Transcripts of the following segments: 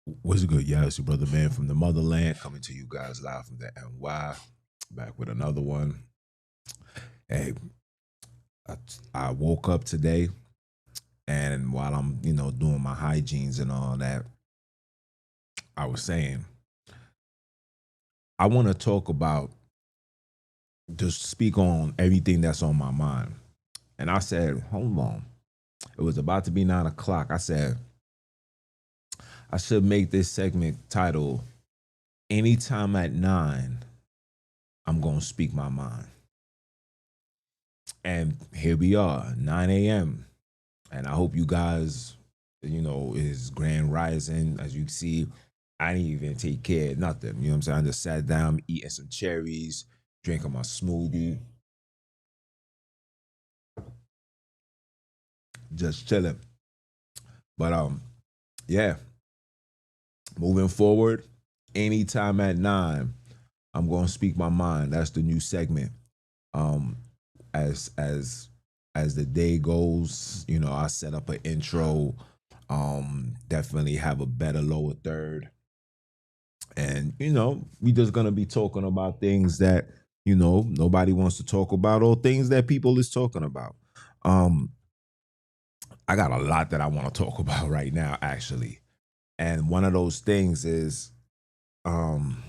What's good? Yeah, it's your brother man from the motherland coming to you guys live from the NY. Back with another one. Hey, I, I woke up today and while I'm, doing my hygienes and all that, I was saying, I want to talk about just speak on everything that's on my mind. And I said, hold on. It was about to be 9 o'clock. I said, I should make this segment titled Anytime at 9, I'm going to speak my mind. And here we are, 9 a.m. And I hope you guys, is grand rising. As you see, I didn't even take care of nothing. You know what I'm saying? I just sat down, eating some cherries, drinking my smoothie, just chilling. But yeah, moving forward, anytime at 9, I'm gonna speak my mind. That's the new segment. Um, as the day goes, I set up an intro. Definitely have a better lower third. And we just gonna be talking about things that nobody wants to talk about, or things that people is talking about. um I got a lot that I want to talk about right now, actually. And one of those things is, um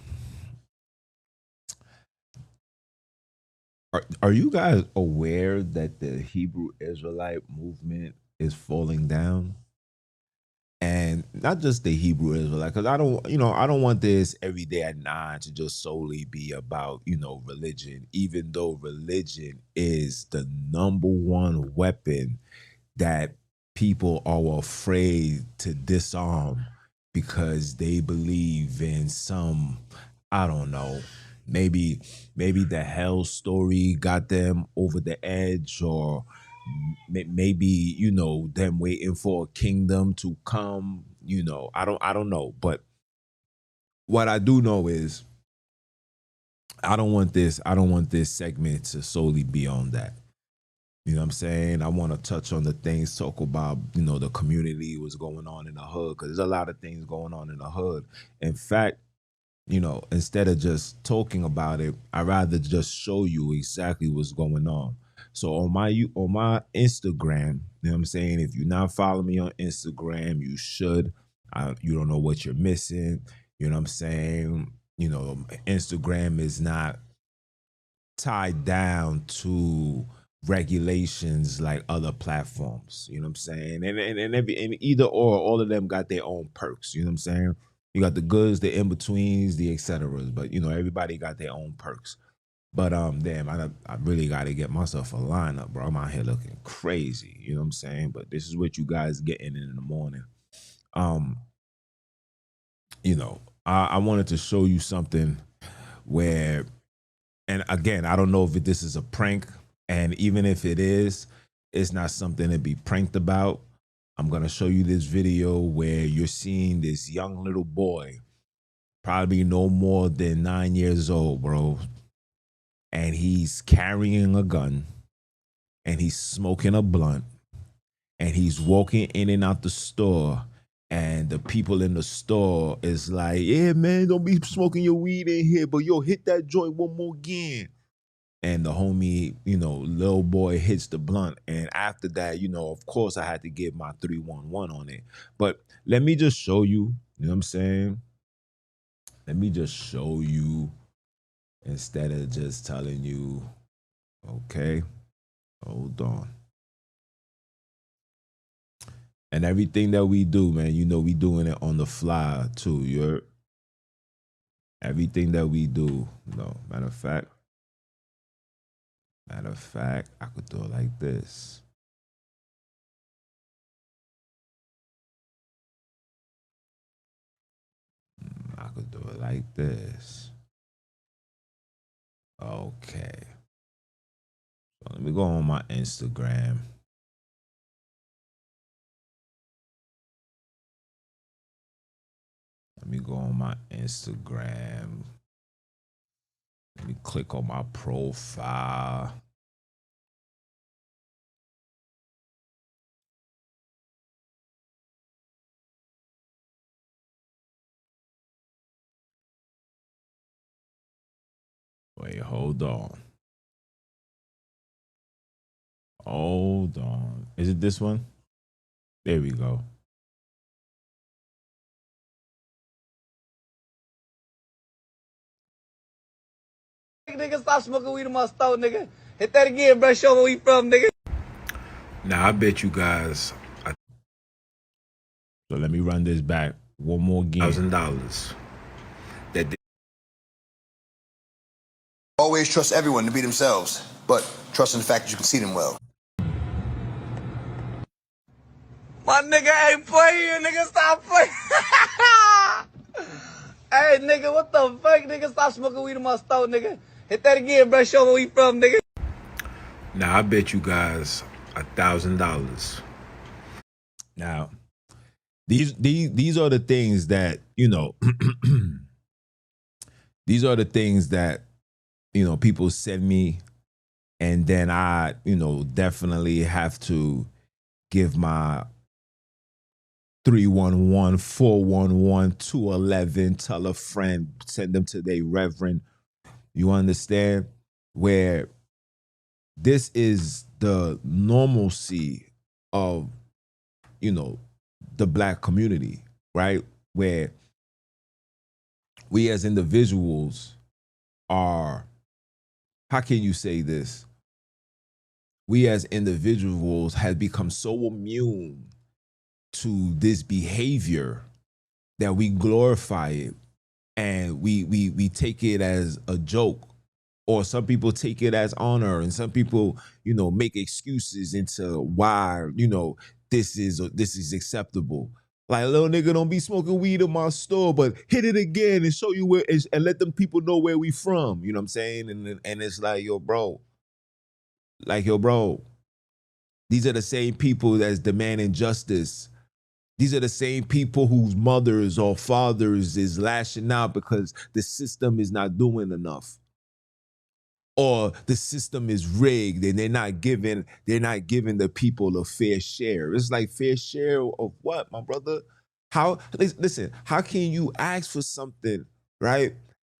are you guys aware that the Hebrew Israelite movement is falling down? And not just the Hebrew Israelite, because I don't want this every day at 9 to just solely be about, religion, even though religion is the number one weapon that people are afraid to disarm because they believe in some, I don't know, maybe the hell story got them over the edge, or maybe them waiting for a kingdom to come. I don't know, but what I do know is I don't want this segment to solely be on that. You know what I'm saying? I want to touch on the things, talk about, the community, what's going on in the hood, because there's a lot of things going on in the hood. In fact, instead of just talking about it, I'd rather just show you exactly what's going on. So on my Instagram, you know what I'm saying? If you're not following me on Instagram, you should. You don't know what you're missing. You know what I'm saying? Instagram is not tied down to regulations like other platforms. You know what I'm saying? And either or, all of them got their own perks. You know what I'm saying? You got the goods, the in betweens, the et ceteras, but everybody got their own perks. But damn, I really got to get myself a lineup, bro. I'm out here looking crazy. You know what I'm saying? But this is what you guys getting in the morning. Um, I wanted to show you something where, and again, I don't know if this is a prank, and even if it is, it's not something to be pranked about. I'm gonna show you this video where you're seeing this young little boy, probably no more than 9 years old, bro, and he's carrying a gun, and he's smoking a blunt, and he's walking in and out the store. And the people in the store is like, yeah, man, don't be smoking your weed in here, but yo, hit that joint one more again. And the homie, little boy hits the blunt. And after that, of course I had to give my 311 on it. But let me just show you, you know what I'm saying? Let me just show you instead of just telling you, okay, hold on. And everything that we do, man, we doing it on the fly too. You're everything that we do. No, matter of fact, I could do it like this. I could do it like this. Okay. So let me go on my Instagram. Let me go on my Instagram. Let me click on my profile. hold on. Hold on. Is it this one? There we go. Nigga, stop smoking weed in my store, nigga. Hit that again, bro. Show me where you from, nigga. Now I bet you guys. So let me run this back one more again. $1,000. That Always trust everyone to be themselves, but trust in the fact that you can see them well. My nigga ain't playing, nigga. Stop playing. Hey, nigga, what the fuck, nigga? Stop smoking weed in my store, nigga. Hit that again, bro. Show me where you from, nigga. Now I bet you guys $1,000. Now, these are the things that, you know, these are the things that, you know, people send me, and then I, you know, definitely have to give my 311, 411, 211, tell a friend, send them to their reverend. You understand? Where this is the normalcy of, you know, the Black community, right? Where we as individuals are, how can you say this? We as individuals have become so immune to this behavior that we glorify it, and we take it as a joke, or some people take it as honor, and some people, you know, make excuses into why, you know, this is acceptable. Like, little nigga, don't be smoking weed in my store, but hit it again and show you where, and let them people know where we from. You know what I'm saying? And it's like, yo, bro, these are the same people that's demanding justice. These are the same people whose mothers or fathers is lashing out because the system is not doing enough, or the system is rigged and they're not giving the people a fair share. It's like, fair share of what, my brother? How, listen, how can you ask for something, right?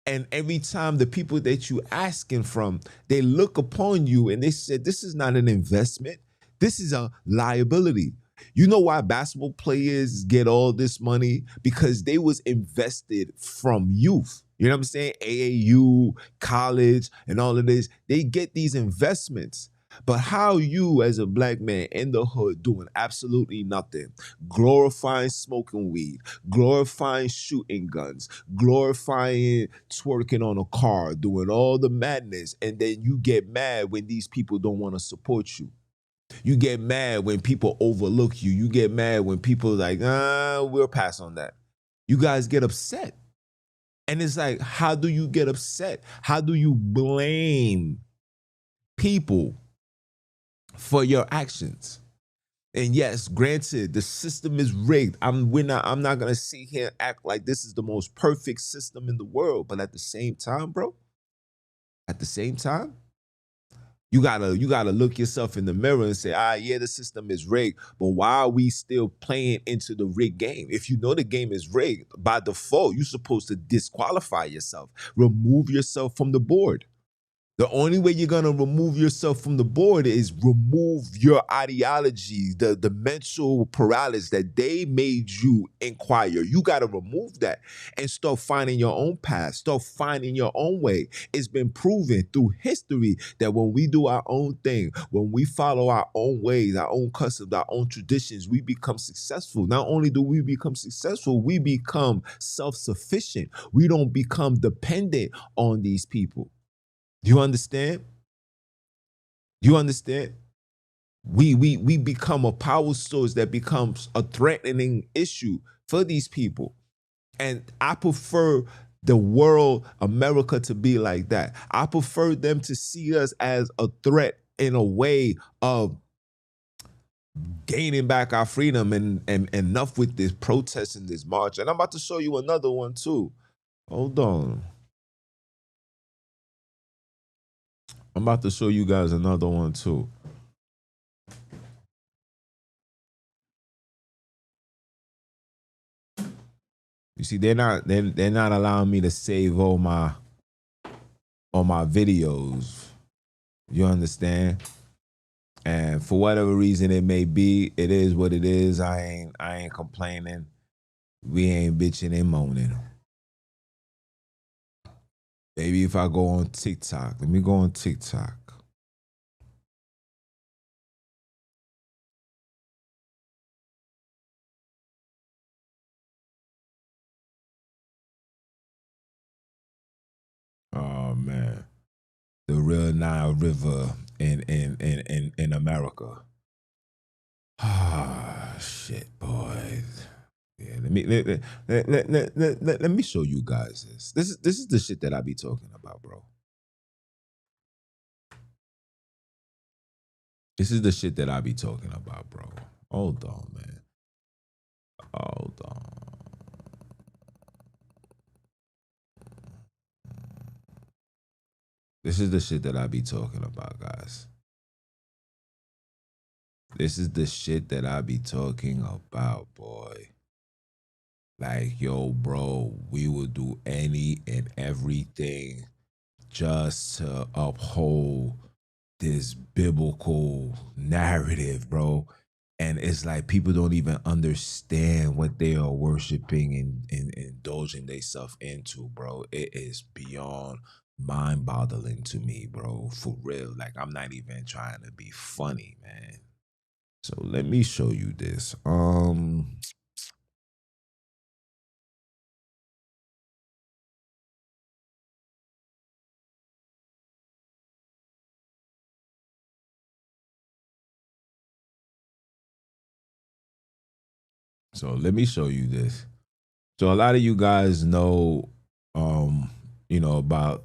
And every time the people that you asking from, they look upon you and they said, this is not an investment. This is a liability. You know why basketball players get all this money? Because they was invested from youth. You know what I'm saying? AAU, college, and all of this. They get these investments. But how you as a Black man in the hood doing absolutely nothing, glorifying smoking weed, glorifying shooting guns, glorifying twerking on a car, doing all the madness, and then you get mad when these people don't want to support you. You get mad when people overlook you. You get mad when people like, we'll pass on that. You guys get upset. And it's like, how do you get upset? How do you blame people for your actions? And yes, granted, the system is rigged. I'm not gonna sit here and act like this is the most perfect system in the world. But at the same time, bro, you gotta look yourself in the mirror and say, yeah, the system is rigged, but why are we still playing into the rigged game? If you know the game is rigged, by default, you're supposed to disqualify yourself, remove yourself from the board. The only way you're gonna remove yourself from the board is remove your ideology, the mental paralysis that they made you inquire. You gotta remove that and start finding your own path, start finding your own way. It's been proven through history that when we do our own thing, when we follow our own ways, our own customs, our own traditions, we become successful. Not only do we become successful, we become self-sufficient. We don't become dependent on these people. You understand? You understand? We become a power source that becomes a threatening issue for these people. And I prefer the world, America, to be like that. I prefer them to see us as a threat in a way of gaining back our freedom, and enough with this protest and this march. And I'm about to show you another one too. Hold on. I'm about to show you guys another one too. You see, they're not allowing me to save all on my videos. You understand? And for whatever reason it may be, it is what it is. I ain't complaining. We ain't bitching and moaning. Maybe if I go on TikTok, let me go on TikTok. Oh man, the real Nile River in America. Ah, shit, boys. Yeah, let me show you guys this. This is the shit that I be talking about, bro. This is the shit that I be talking about, bro. Hold on, man. Hold on. This is the shit that I be talking about, guys. This is the shit that I be talking about, boy. Like, yo, bro, we will do any and everything just to uphold this biblical narrative, bro. And it's like people don't even understand what they are worshiping and indulging themselves into, bro. It is beyond mind-boggling to me, bro. For real. Like, I'm not even trying to be funny, man. So let me show you this. So let me show you this. So a lot of you guys know, about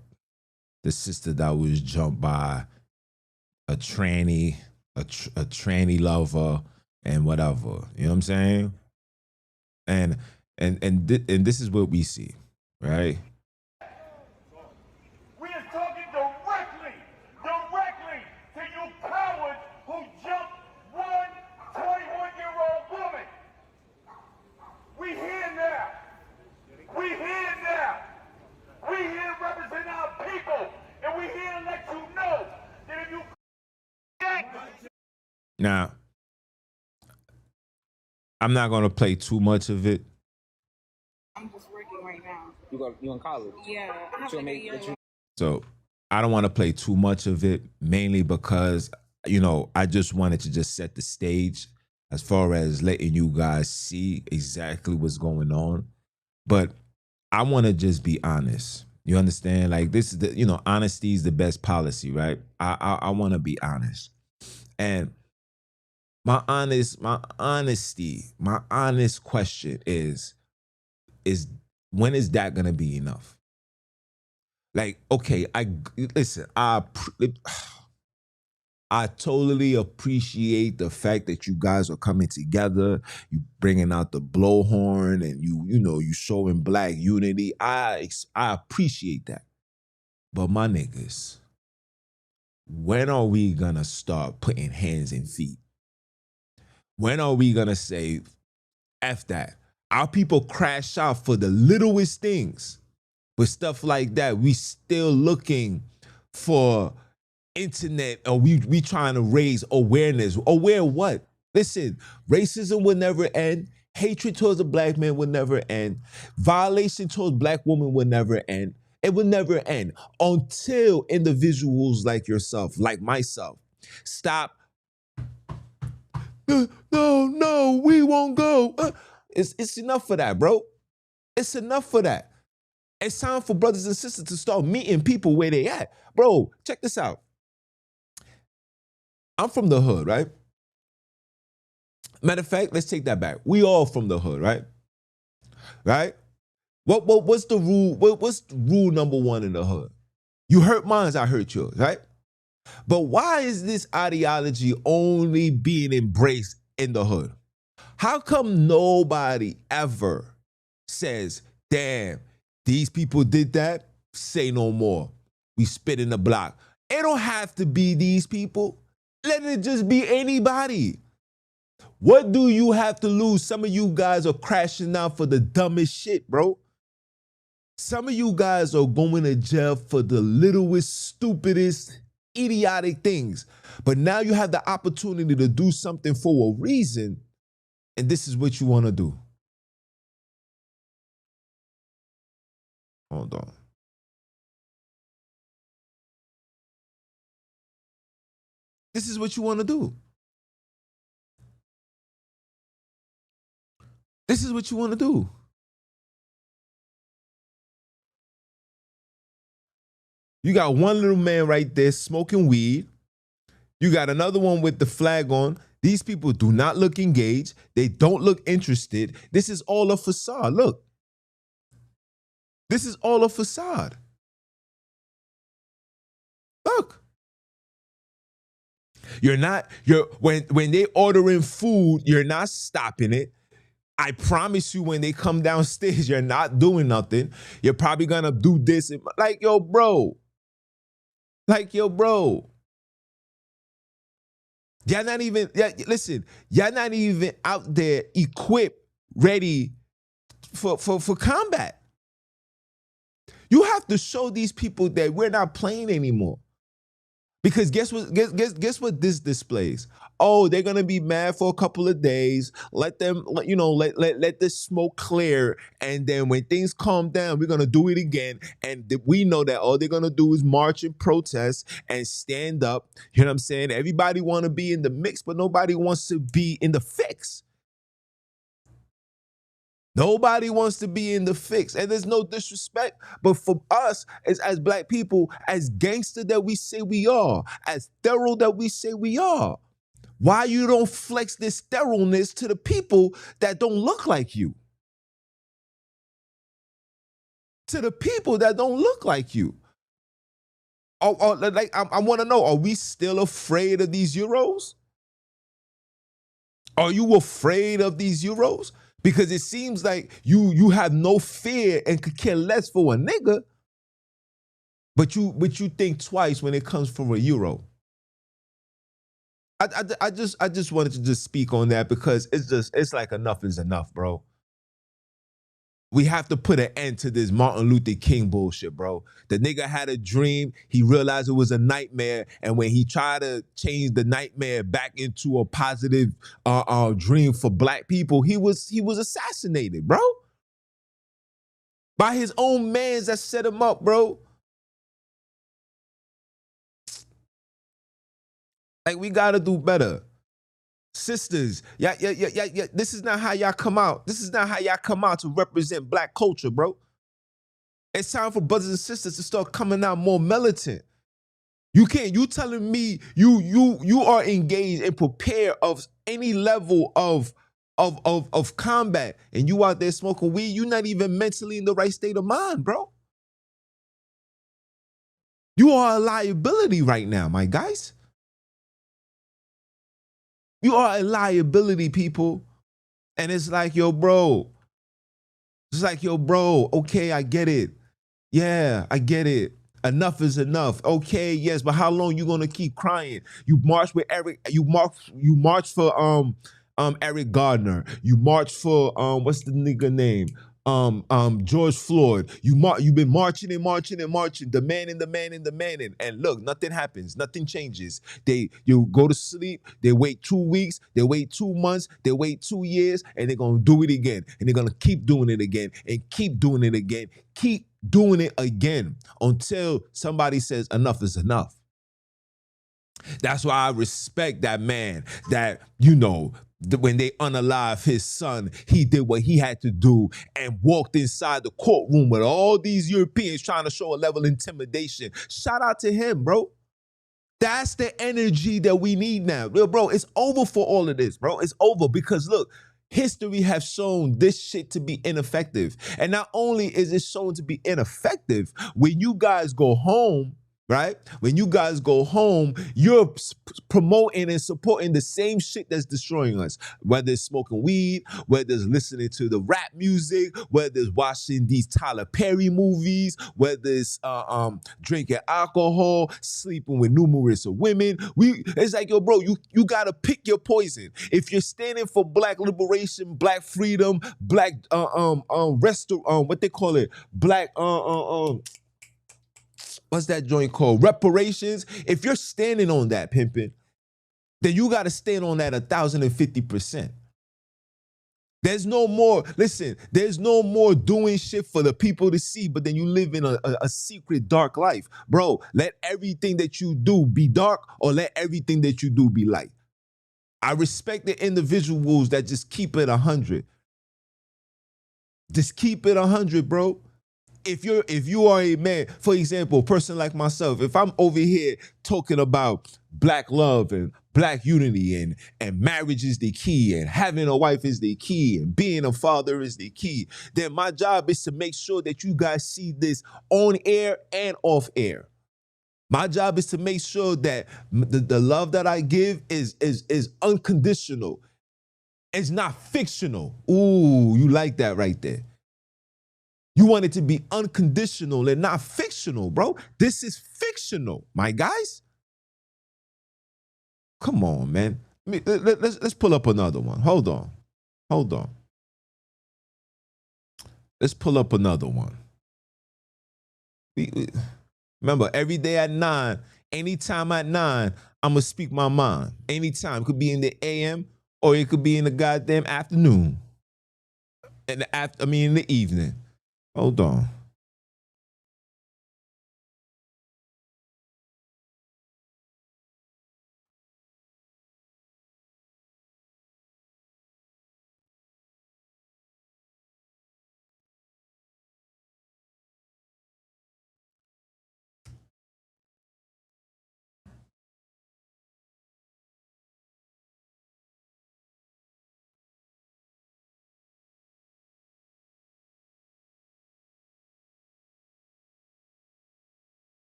the sister that was jumped by a tranny, a tranny lover, and whatever. You know what I'm saying? And and this is what we see, right? We are talking directly to you cowards who jumped one 21-year-old woman. We here now. We here now. We here to represent our people, and we here to let you know that if you Now, I'm not gonna play too much of it. I'm just working right now. You in college? Yeah, I have like a year left. So I don't want to play too much of it, mainly because, I just wanted to just set the stage as far as letting you guys see exactly what's going on. But I want to just be honest. You understand? Like, this is honesty is the best policy, right? I want to be honest. And my honest question is when is that gonna be enough? Like, okay, listen, I totally appreciate the fact that you guys are coming together, you bringing out the blowhorn, and you showing black unity. I appreciate that. But my niggas, when are we gonna start putting hands and feet? When are we gonna say, F that? Our people crash out for the littlest things. But stuff like that, we still looking for internet, or we trying to raise awareness. Aware what? Listen, racism will never end. Hatred towards a black man will never end. Violation towards black women will never end. It will never end until individuals like yourself, like myself, stop. No, we won't go. It's enough for that, bro. It's enough for that. It's time for brothers and sisters to start meeting people where they at. Bro, check this out. I'm from the hood, right? Matter of fact, let's take that back. We all from the hood, right? Right? What's the rule? What's rule number one in the hood? You hurt mine, I hurt yours, right? But why is this ideology only being embraced in the hood? How come nobody ever says, damn, these people did that? Say no more. We spit in the block. It don't have to be these people. Let it just be anybody. What do you have to lose? Some of you guys are crashing out for the dumbest shit, bro. Some of you guys are going to jail for the littlest, stupidest, idiotic things. But now you have the opportunity to do something for a reason, and this is what you want to do. Hold on. This is what you want to do. This is what you want to do. You got one little man right there smoking weed. You got another one with the flag on. These people do not look engaged. They don't look interested. This is all a facade. Look. This is all a facade. Look. When they ordering food, you're not stopping it. I promise you, when they come downstairs, you're not doing nothing. You're probably gonna do this. Like, yo, bro. Y'all not even, listen, y'all not even out there equipped, ready for combat. You have to show these people that we're not playing anymore. Because guess what this displays? Oh, they're gonna be mad for a couple of days. Let them, let the smoke clear, and then when things calm down, we're gonna do it again. And we know that all they're gonna do is march and protest and stand up. You know what I'm saying? Everybody want to be in the mix, but nobody wants to be in the fix. Nobody wants to be in the fix. And there's no disrespect, but for us as black people, as gangster that we say we are, as thorough that we say we are, why you don't flex this thoroughness to the people that don't look like you? To the people that don't look like you. I want to know, are we still afraid of these Euros? Are you afraid of these Euros? Because it seems like you have no fear and could care less for a nigga, but you think twice when it comes for a euro. I just wanted to just speak on that because it's like enough is enough, bro. We have to put an end to this Martin Luther King bullshit, bro. The nigga had a dream. He realized it was a nightmare. And when he tried to change the nightmare back into a positive dream for black people, he was assassinated, bro. By his own mans that set him up, bro. Like, we gotta do better. Sisters, yeah. This is not how y'all come out. This is not how y'all come out to represent black culture, bro. It's time for brothers and sisters to start coming out more militant. You telling me you are engaged and prepared of any level of combat, and you out there smoking weed, you're not even mentally in the right state of mind, bro. You are a liability right now, my guys. You are a liability, people. And it's like, yo, bro. It's like, yo, bro, okay, I get it. Yeah, I get it. Enough is enough. Okay, yes, but how long you gonna keep crying? You march with Eric, you march for Eric Gardner. You march for what's the nigga name? George Floyd. You've been marching, demanding. And look, nothing happens, nothing changes. You go to sleep, they wait 2 weeks, they wait 2 months, they wait 2 years, and they're gonna do it again. And they're gonna keep doing it again and keep doing it again. Keep doing it again until somebody says enough is enough. That's why I respect that man that, when they unalive his son, he did what he had to do and walked inside the courtroom with all these Europeans trying to show a level of intimidation. Shout out to him, bro. That's the energy that we need now. Bro, it's over for all of this, bro. It's over because, look, history has shown this shit to be ineffective. And not only is it shown to be ineffective, when you guys go home, right? When you guys go home, you're promoting and supporting the same shit that's destroying us. Whether it's smoking weed, whether it's listening to the rap music, whether it's watching these Tyler Perry movies, whether it's drinking alcohol, sleeping with numerous of women. It's like, yo, bro, you gotta pick your poison. If you're standing for black liberation, black freedom, black what they call it, black what's that joint called? Reparations. If you're standing on that, pimping, then you got to stand on that 1,050%. There's no more, listen, there's no more doing shit for the people to see, but then you live in a secret dark life. Bro, let everything that you do be dark or let everything that you do be light. I respect the individuals that just keep it 100. Just keep it 100, bro. If you are a man, for example, a person like myself, if I'm over here talking about black love and black unity and marriage is the key and having a wife is the key and being a father is the key, then my job is to make sure that you guys see this on air and off air. My job is to make sure that the love that I give is unconditional. It's not fictional. Ooh, you like that right there. You want it to be unconditional and not fictional, bro. This is fictional, my guys. Come on, man. Let's pull up another one. Hold on. Let's pull up another one. Remember, every day at 9, anytime at 9, I'm going to speak my mind. Anytime. It could be in the AM or it could be in the goddamn afternoon. In the evening. Hold on.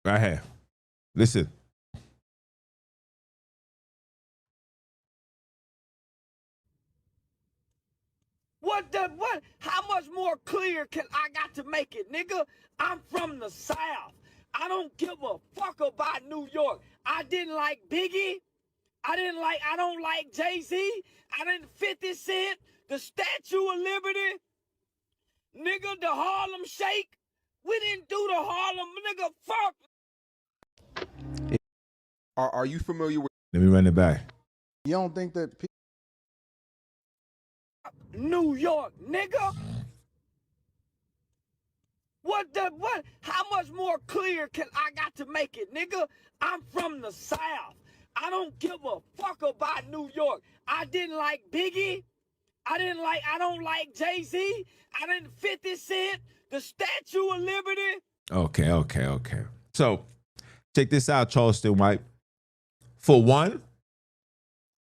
Right here. Listen. What? How much more clear can I got to make it, nigga? I'm from the South. I don't give a fuck about New York. I didn't like Biggie. I don't like Jay-Z. I didn't 50 Cent. The Statue of Liberty. Nigga, the Harlem Shake. We didn't do the Harlem, nigga, fuck. Are you familiar with? Let me run it back. You don't think that New York, nigga? What? How much more clear can I got to make it, nigga? I'm from the South. I don't give a fuck about New York. I didn't like Biggie. I don't like Jay-Z. I didn't 50 Cent. The Statue of Liberty. Okay. So, check this out, Charleston White. For one,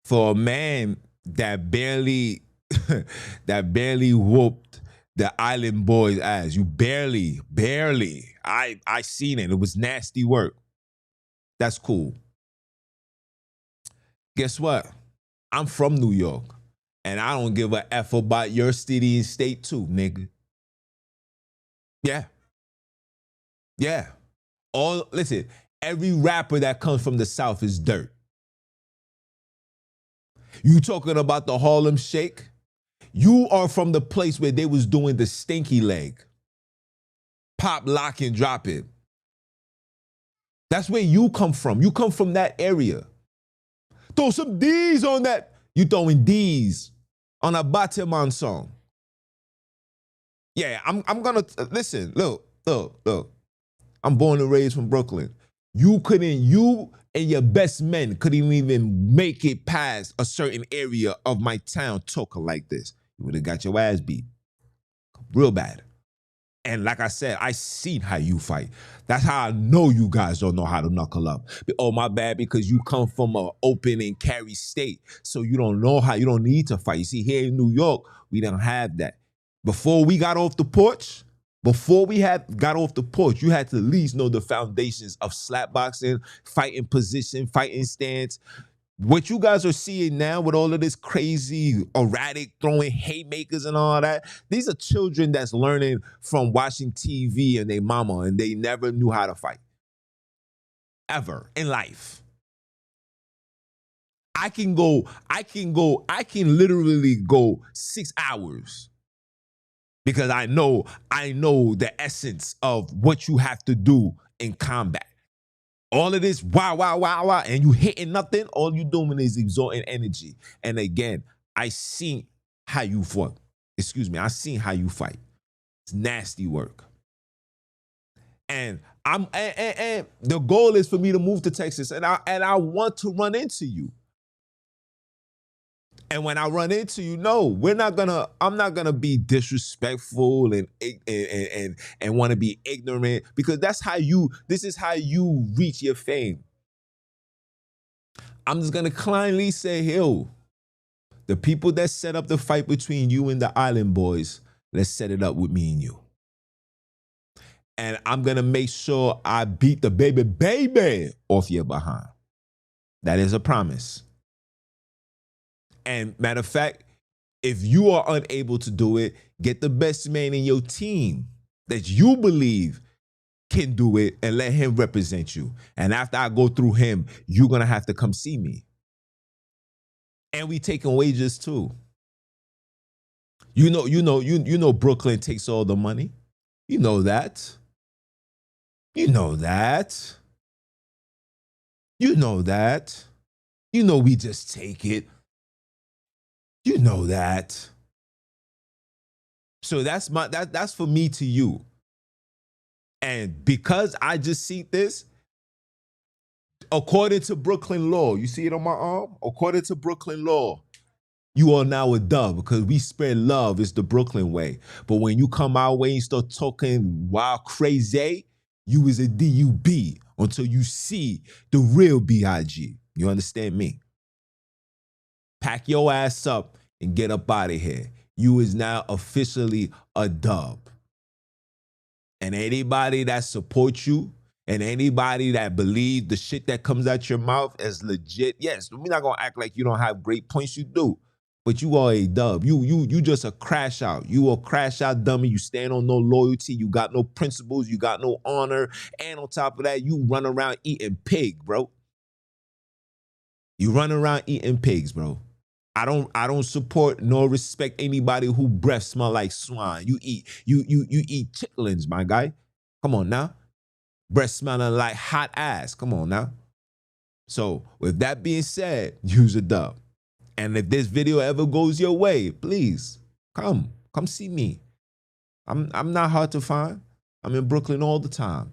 for a man that barely whooped the Island Boys' ass, you barely. I seen it. It was nasty work. That's cool. Guess what? I'm from New York, and I don't give a F about your city and state too, nigga. Yeah. Listen, every rapper that comes from the South is dirt. You talking about the Harlem Shake? You are from the place where they was doing the stinky leg. Pop, lock, and drop it. That's where you come from. You come from that area. Throw some D's on that. You throwing D's on a Bateman song. Yeah, I'm gonna, listen, look. I'm born and raised from Brooklyn. You and your best men couldn't even make it past a certain area of my town talking like this. You would have got your ass beat. Real bad. And like I said, I seen how you fight. That's how I know you guys don't know how to knuckle up. Oh, my bad, because you come from an open and carry state. So you don't know how, you don't need to fight. You see, here in New York, we don't have that. Before we got off the porch, you had to at least know the foundations of slap boxing, fighting position, fighting stance. What you guys are seeing now with all of this crazy, erratic, throwing haymakers and all that, these are children that's learning from watching TV and their mama, and they never knew how to fight. Ever in life. I can literally go 6 hours because I know the essence of what you have to do in combat. All of this, wow, and you hitting nothing, all you doing is exerting energy. And again, I seen how you fought. I seen how you fight. It's nasty work. And and the goal is for me to move to Texas, and I want to run into you. And when I run into you, no, I'm not gonna be disrespectful and want to be ignorant, because this is how you reach your fame. I'm just gonna kindly say, yo, the people that set up the fight between you and the Island Boys, let's set it up with me and you. And I'm gonna make sure I beat the baby off your behind. That is a promise. And matter of fact, if you are unable to do it, get the best man in your team that you believe can do it and let him represent you. And after I go through him, you're going to have to come see me. And we taking wages too. You know Brooklyn takes all the money. You know that. You know that. You know that. You know we just take it. You know that. So that's for me to you. And because I just see this, according to Brooklyn law, you see it on my arm? According to Brooklyn law, you are now a dub, because we spread love. It's the Brooklyn way. But when you come our way and start talking wild crazy, you is a DUB until you see the real BIG. You understand me? Pack your ass up and get up out of here. You is now officially a dub. And anybody that supports you and anybody that believes the shit that comes out your mouth is legit, yes, we're not gonna act like you don't have great points. You do, but you are a dub. You just a crash out. You a crash out dummy. You stand on no loyalty. You got no principles. You got no honor. And on top of that, you run around eating pig, bro. You run around eating pigs, bro. I don't support nor respect anybody who breath smell like swine. You eat chitlins, my guy. Come on now. Breath smelling like hot ass. Come on now. So with that being said, use a dub. And if this video ever goes your way, please come see me. I'm not hard to find. I'm in Brooklyn all the time.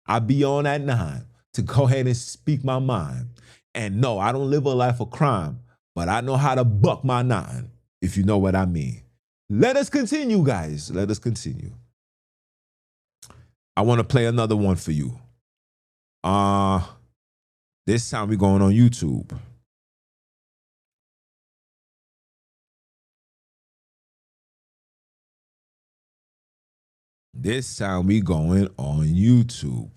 I be on at 9 to go ahead and speak my mind. And no, I don't live a life of crime, but I know how to buck my 9, if you know what I mean. Let us continue, guys. Let us continue. I want to play another one for you. This time we're going on YouTube. This time we going on YouTube.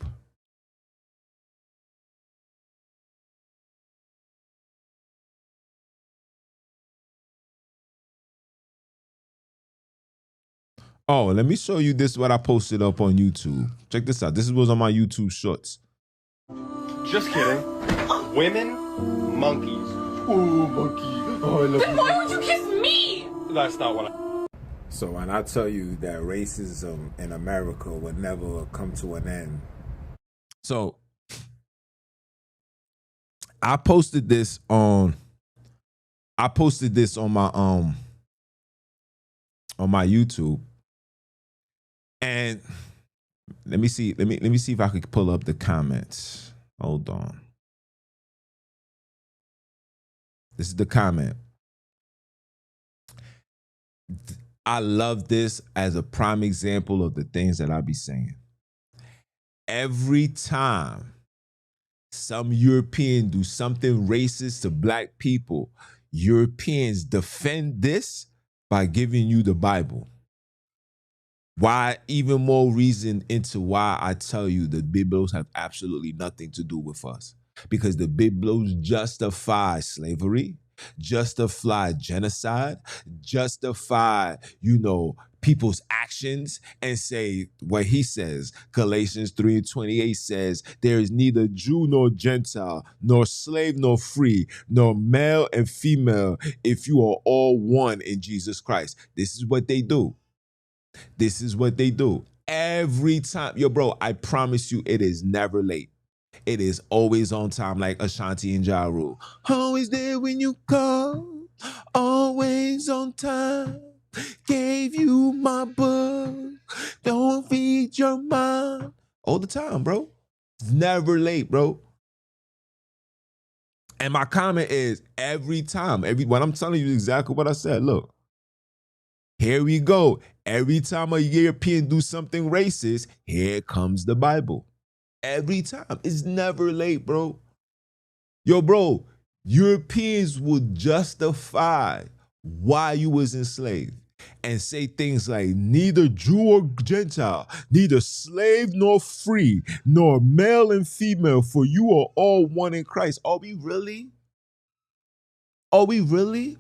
Oh, let me show you this, what I posted up on YouTube. Check this out. This was on my YouTube shorts. Just kidding. Women, monkeys. Ooh, monkey. Oh, I love Then why would you kiss me? That's not what I... So when I tell you that racism in America would never come to an end. So I posted this on my YouTube. And let me see if I could pull up the comments. Hold on. This is the comment. I love this as a prime example of the things that I be saying. Every time some European do something racist to black people, Europeans defend this by giving you the Bible. Why? Even more reason into why I tell you the Biblos have absolutely nothing to do with us. Because the Biblos justify slavery, justify genocide, justify, people's actions, and say what he says. Galatians 3:28 says, there is neither Jew nor Gentile, nor slave nor free, nor male and female, if you are all one in Jesus Christ. This is what they do. This is what they do. Every time. Yo, bro, I promise you it is never late. It is always on time, like Ashanti and Ja Rule. Always there when you call, always on time. Gave you my book, don't feed your mind. All the time, bro. It's never late, bro. And my comment is every time, when I'm telling you exactly what I said, look. Here we go. Every time a European do something racist, here comes the Bible. Every time. It's never late, bro. Yo, bro, Europeans would justify why you was enslaved and say things like neither Jew or Gentile, neither slave nor free, nor male and female, for you are all one in Christ. Are we really? Are we really?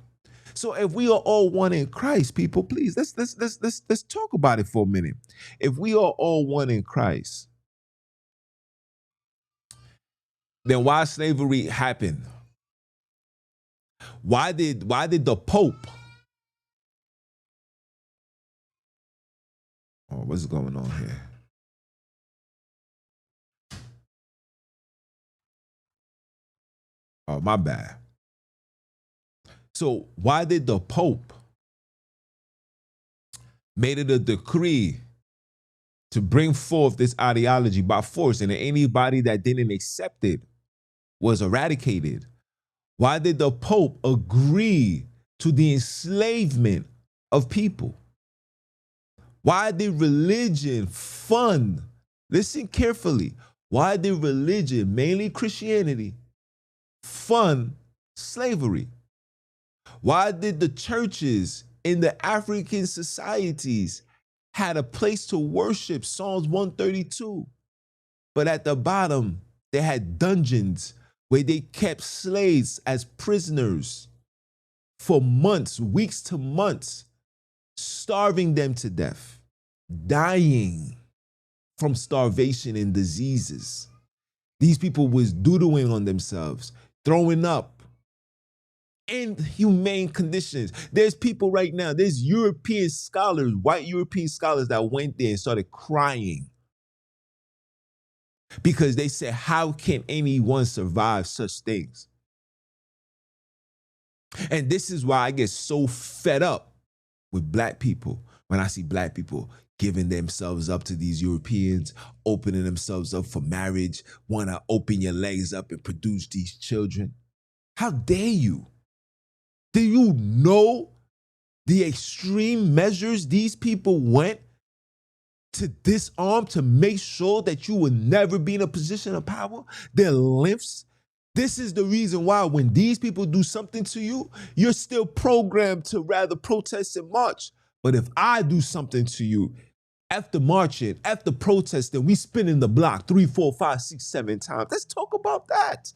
So if we are all one in Christ, people, please, let's talk about it for a minute. If we are all one in Christ, then why slavery happened? Why did the Pope? Oh, what's going on here? Oh, my bad. So why did the Pope made it a decree to bring forth this ideology by force, and anybody that didn't accept it was eradicated? Why did the Pope agree to the enslavement of people? Why did religion fund, listen carefully, why did religion, mainly Christianity, fund slavery? Why did the churches in the African societies had a place to worship, Psalms 132, but at the bottom, they had dungeons where they kept slaves as prisoners for months, weeks to months, starving them to death, dying from starvation and diseases. These people was doodling on themselves, throwing up, inhumane conditions. There's people right now, there's European scholars, white European scholars that went there and started crying because they said, how can anyone survive such things? And this is why I get so fed up with black people when I see black people giving themselves up to these Europeans, opening themselves up for marriage, want to open your legs up and produce these children. How dare you? Do you know the extreme measures these people went to disarm to make sure that you would never be in a position of power? Their lengths. This is the reason why when these people do something to you, you're still programmed to rather protest and march. But if I do something to you, after marching, after protesting, we spinning the block 3, 4, 5, 6, 7 times. Let's talk about that.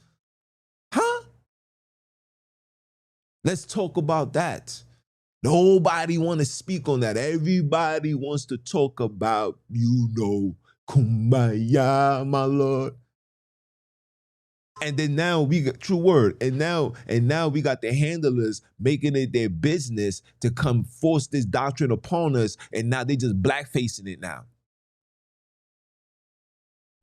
Huh? Let's talk about that. Nobody want to speak on that. Everybody wants to talk about, kumbaya, my Lord. And then now we got true word. And now we got the handlers making it their business to come force this doctrine upon us. And now they just blackfacing it now.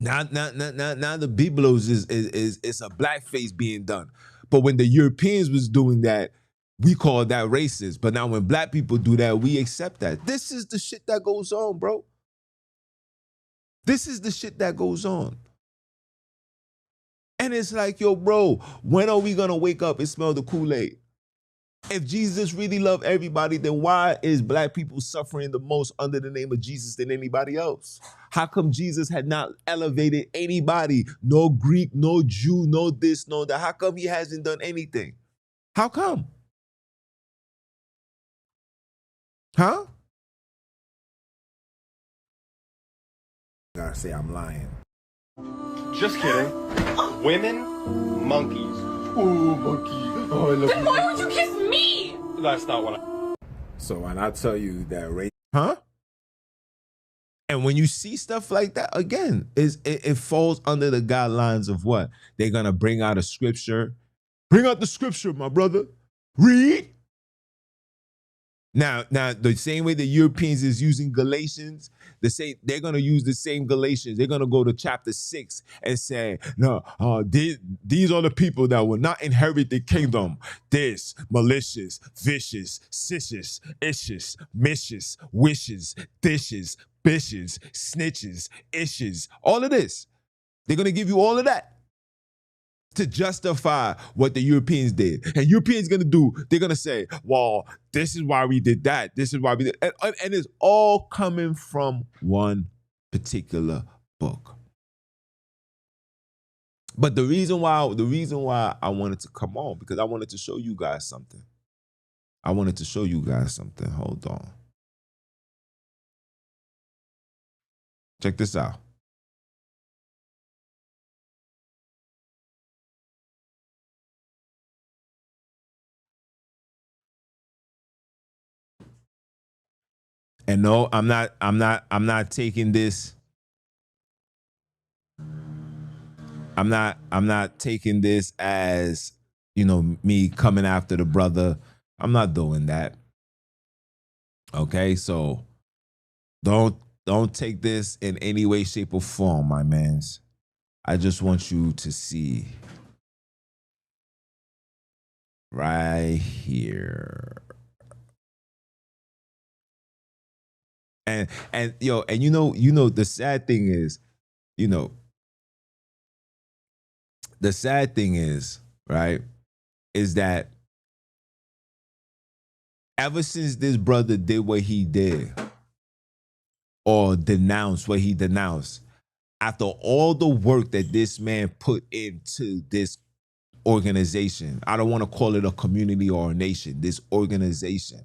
Now the Biblos is a blackface being done. But when the Europeans was doing that, we call that racist. But now when black people do that, we accept that. This is the shit that goes on, bro. This is the shit that goes on. And it's like, yo, bro, when are we gonna wake up and smell the Kool-Aid? If Jesus really loved everybody, then why is black people suffering the most under the name of Jesus than anybody else? How come Jesus had not elevated anybody? No Greek, no Jew, no this, no that. How come he hasn't done anything? How come? Huh? Gotta say I'm lying. Just kidding. Women, monkeys. Ooh, monkey. Oh, I love Then why would you kiss me? That's not what I... So when I tell you that race, huh? And when you see stuff like that, again, it falls under the guidelines of what? They're gonna bring out a scripture. Bring out the scripture, my brother. Read. Now, the same way the Europeans is using Galatians, they're gonna use the same Galatians. They're gonna go to chapter 6 and say, no, these are the people that will not inherit the kingdom. This, malicious, vicious, sicious, issues, mischious, wishes, dishes, bitches, snitches, issues, all of this. They're gonna give you all of that to justify what the Europeans did. And Europeans gonna do, they're gonna say, well, this is why we did that. This is why we did, and it's all coming from one particular book. But the reason why I wanted to come on, because I wanted to show you guys something. Hold on. Check this out. And no, I'm not taking this. I'm not taking this as, me coming after the brother. I'm not doing that. Okay, so don't take this in any way, shape, or form, my mans. I just want you to see right here. And the sad thing is, right, is that ever since this brother did what he did or denounced what he denounced, after all the work that this man put into this organization, I don't want to call it a community or a nation, this organization,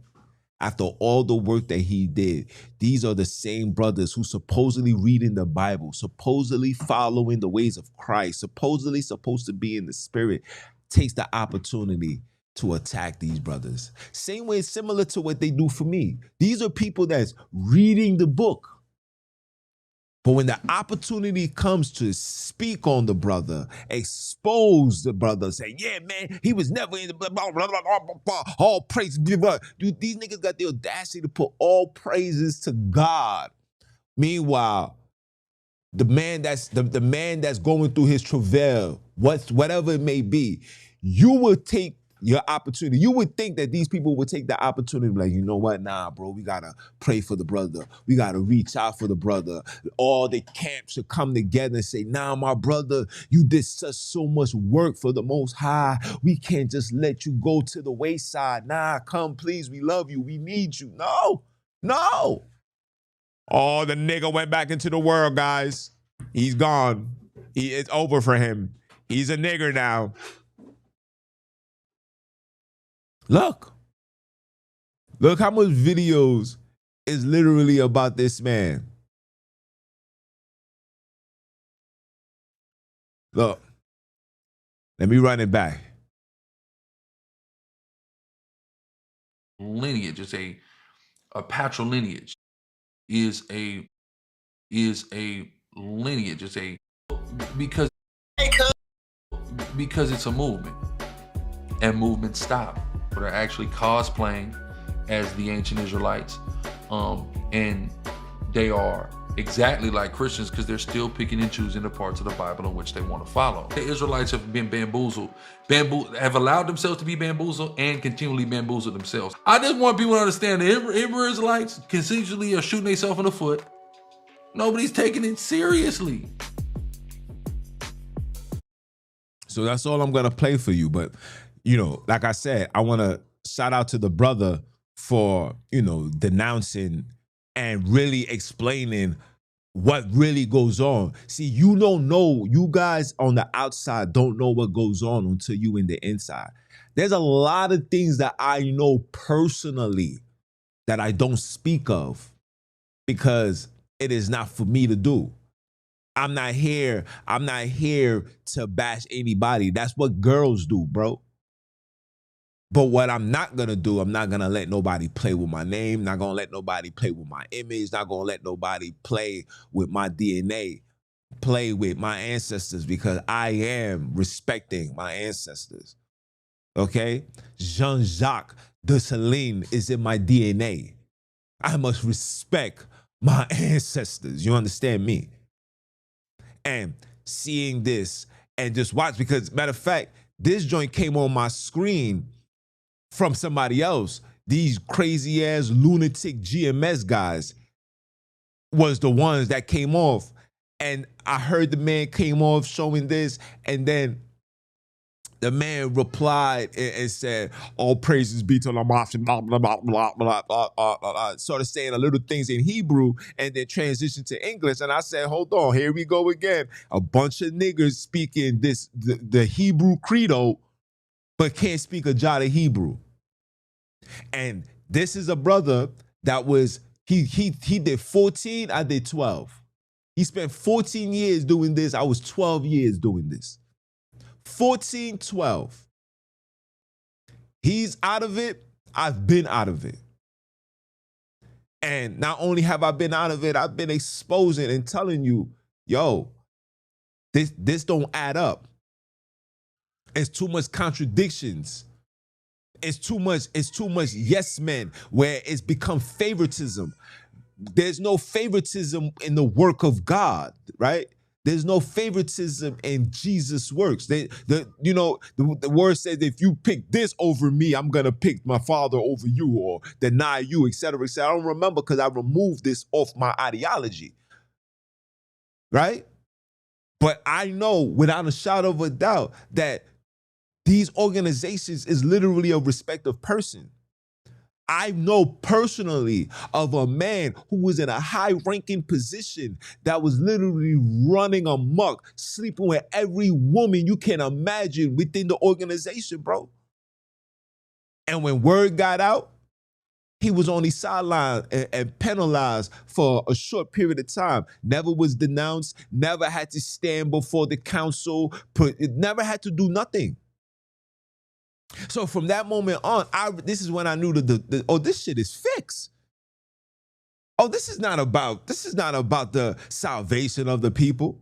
after all the work that he did, these are the same brothers who supposedly reading the Bible, supposedly following the ways of Christ, supposedly supposed to be in the spirit, takes the opportunity to attack these brothers. Same way, similar to what they do for me. These are people that's reading the book. But when the opportunity comes to speak on the brother, expose the brother, say, yeah, man, he was never in the blah, blah, blah, blah, blah, blah, all praise. Dude, these niggas got the audacity to put all praises to God. Meanwhile, the man that's going through his travail, whatever it may be, you will take your opportunity. You would think that these people would take the opportunity, like, you know what? Nah, bro, we gotta pray for the brother. We gotta reach out for the brother. All the camps should come together and say, nah, my brother, you did so much work for the Most High. We can't just let you go to the wayside. Nah, come, please. We love you. We need you. No. Oh, the nigga went back into the world, guys. He's gone. It's over for him. He's a nigger now. Look how much videos is literally about this man. Look, let me run it back. Lineage is a patrilineage is a lineage. It's a because it's a movement, and movements stop. But are actually cosplaying as the ancient Israelites, and they are exactly like Christians because they're still picking and choosing the parts of the Bible in which they want to follow. The Israelites have been bamboozled, have allowed themselves to be bamboozled and continually bamboozled themselves. I just want people to understand the Hebrew Israelites consensually are shooting themselves in the foot. Nobody's taking it seriously. So that's all I'm gonna play for you, but like I said, I want to shout out to the brother for, denouncing and really explaining what really goes on. See, you don't know, you guys on the outside don't know what goes on until you in the inside. There's a lot of things that I know personally that I don't speak of because it is not for me to do. I'm not here to bash anybody. That's what girls do, bro. But what I'm not gonna do, I'm not gonna let nobody play with my name, not gonna let nobody play with my image, not gonna let nobody play with my DNA, play with my ancestors, because I am respecting my ancestors. Okay? Jean-Jacques Dessalines is in my DNA. I must respect my ancestors. You understand me? And seeing this and just watch, because matter of fact, this joint came on my screen from somebody else. These crazy ass lunatic GMS guys was the ones that came off. And I heard the man came off showing this, and then the man replied and said, all praises be to the Mashiach, blah, blah, blah, blah, blah, blah, blah, sort of saying a little things in Hebrew and then transition to English. And I said, hold on, here we go again. A bunch of niggas speaking the Hebrew credo, but can't speak a jot of Hebrew. And this is a brother that was, he did 14, I did 12. He spent 14 years doing this. I was 12 years doing this. 14, 12. He's out of it. I've been out of it. And not only have I been out of it, I've been exposing and telling you, yo, this don't add up. It's too much contradictions. It's too much yes men, where it's become favoritism. There's no favoritism in the work of God, right? There's no favoritism in Jesus' works. The word says, if you pick this over me, I'm going to pick my father over you, or deny you, etc., etc. I don't remember because I removed this off my ideology, right? But I know without a shadow of a doubt that these organizations is literally a respective person. I know personally of a man who was in a high-ranking position that was literally running amok, sleeping with every woman you can imagine within the organization, bro. And when word got out, he was only sidelined and penalized for a short period of time. Never was denounced, never had to stand before the council, never had to do nothing. So from that moment on, this is when I knew this shit is fixed. Oh, this is not about the salvation of the people.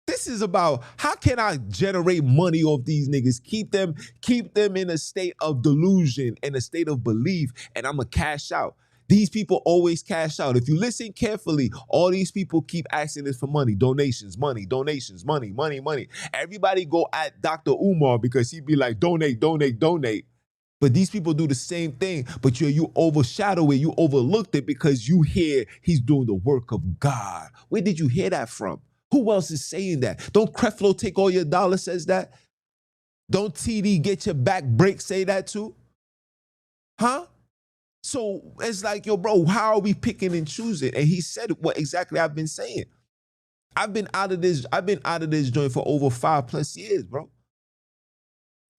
This is about how can I generate money off these niggas, keep them in a state of delusion, in a state of belief, and I'm gonna cash out. These people always cash out. If you listen carefully, all these people keep asking us for money, donations, money, donations, money, money, money. Everybody go at Dr. Umar because he'd be like, donate, donate, donate. But these people do the same thing, but you overshadow it, you overlooked it because you hear he's doing the work of God. Where did you hear that from? Who else is saying that? Don't Creflo Take All Your Dollar says that? Don't TD Get Your Back Break say that too? Huh? So it's like, yo, bro, how are we picking and choosing? And he said what exactly I've been saying. I've been out of this joint for over 5+ years, bro.